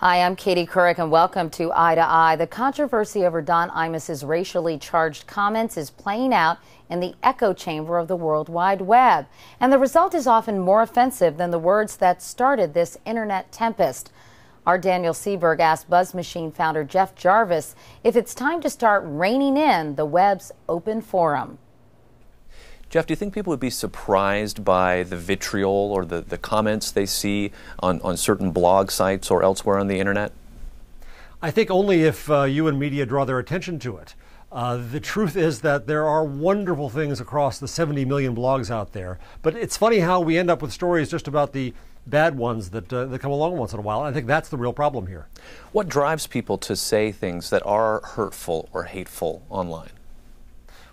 Hi, I'm Katie Couric, and welcome to Eye to Eye. The controversy over Don Imus's racially charged comments is playing out in the echo chamber of the World Wide Web. And the result is often more offensive than the words that started this internet tempest. Our Daniel Sieberg asked BuzzMachine founder Jeff Jarvis if it's time to start reining in the web's open forum. Jeff, do you think people would be surprised by the vitriol or the comments they see on certain blog sites or elsewhere on the internet? I think only if you and media draw their attention to it. The truth is that there are wonderful things across the 70 million blogs out there. But it's funny how we end up with stories just about the bad ones that come along once in a while. I think that's the real problem here. What drives people to say things that are hurtful or hateful online?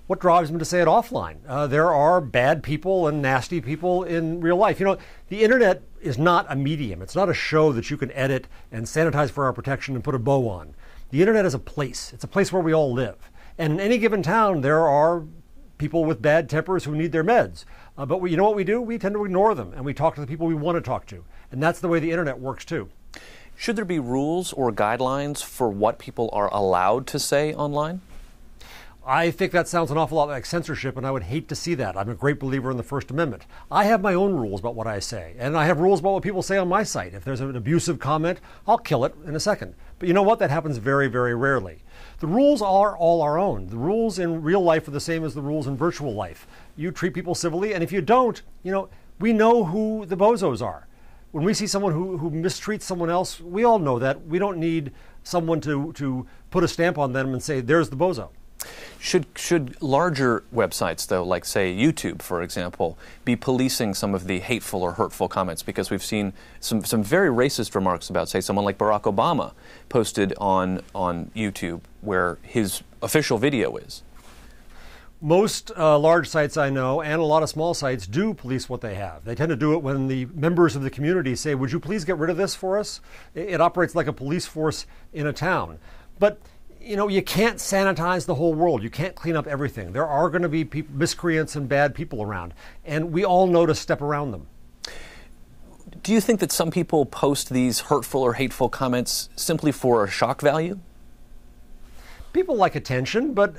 What drives them to say it offline? There are bad people and nasty people in real life. You know, the internet is not a medium. It's not a show that you can edit and sanitize for our protection and put a bow on. The internet is a place. It's a place where we all live. And in any given town, there are people with bad tempers who need their meds. But you know what we do? We tend to ignore them, and we talk to the people we want to talk to. And that's the way the internet works, too. Should there be rules or guidelines for what people are allowed to say online? I think that sounds an awful lot like censorship, and I would hate to see that. I'm a great believer in the First Amendment. I have my own rules about what I say, and I have rules about what people say on my site. If there's an abusive comment, I'll kill it in a second. But you know what? That happens very, very rarely. The rules are all our own. The rules in real life are the same as the rules in virtual life. You treat people civilly, and if you don't, we know who the bozos are. When we see someone who mistreats someone else, we all know that. We don't need someone to put a stamp on them and say, there's the bozo. Should larger websites, though, like, say, YouTube, for example, be policing some of the hateful or hurtful comments? Because we've seen some very racist remarks about, say, someone like Barack Obama posted on YouTube where his official video is. Most large sites I know, and a lot of small sites, do police what they have. They tend to do it when the members of the community say, would you please get rid of this for us? It operates like a police force in a town. But you can't sanitize the whole world. You can't clean up everything. There are going to be miscreants and bad people around, and we all know to step around them. Do you think that some people post these hurtful or hateful comments simply for a shock value? People like attention, but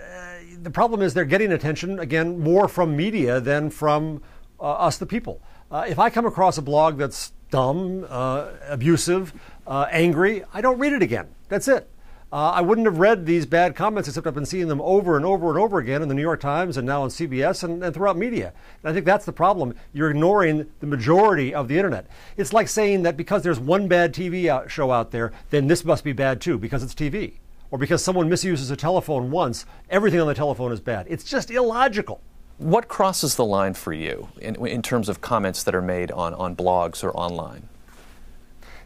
the problem is they're getting attention, again, more from media than from us, the people. If I come across a blog that's dumb, abusive, angry, I don't read it again. That's it. I wouldn't have read these bad comments except I've been seeing them over and over and over again in the New York Times and now on CBS and throughout media. And I think that's the problem. You're ignoring the majority of the internet. It's like saying that because there's one bad TV show out there, then this must be bad too because it's TV. Or because someone misuses a telephone once, everything on the telephone is bad. It's just illogical. What crosses the line for you in terms of comments that are made on blogs or online?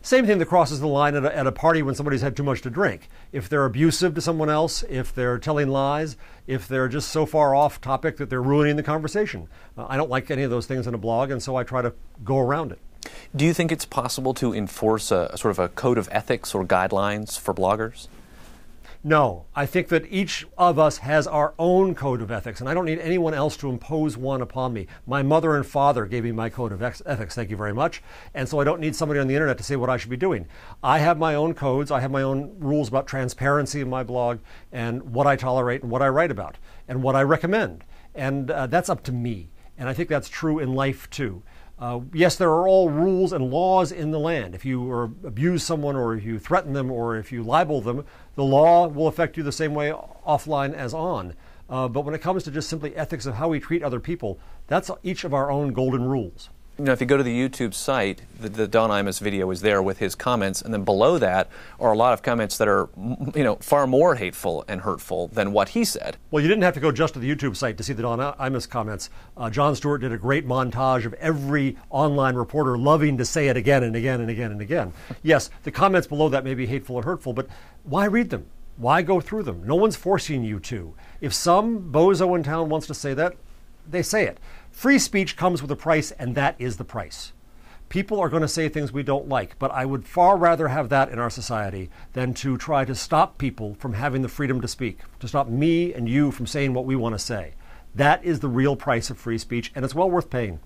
Same thing that crosses the line at a party when somebody's had too much to drink. If they're abusive to someone else, if they're telling lies, if they're just so far off topic that they're ruining the conversation. I don't like any of those things in a blog, and so I try to go around it. Do you think it's possible to enforce a sort of a code of ethics or guidelines for bloggers? No, I think that each of us has our own code of ethics, and I don't need anyone else to impose one upon me. My mother and father gave me my code of ethics, thank you very much, and so I don't need somebody on the internet to say what I should be doing. I have my own codes, I have my own rules about transparency in my blog, and what I tolerate and what I write about, and what I recommend, and that's up to me, and I think that's true in life too. Yes, there are all rules and laws in the land. If you abuse someone or if you threaten them or if you libel them, the law will affect you the same way offline as on. But when it comes to just simply ethics of how we treat other people, that's each of our own golden rules. If you go to the YouTube site, the Don Imus video is there with his comments, and then below that are a lot of comments that are, far more hateful and hurtful than what he said. Well, you didn't have to go just to the YouTube site to see the Don Imus comments. Jon Stewart did a great montage of every online reporter loving to say it again and again and again and again. Yes, the comments below that may be hateful or hurtful, but why read them? Why go through them? No one's forcing you to. If some bozo in town wants to say that, they say it. Free speech comes with a price, and that is the price. People are going to say things we don't like, but I would far rather have that in our society than to try to stop people from having the freedom to speak, to stop me and you from saying what we want to say. That is the real price of free speech, and it's well worth paying.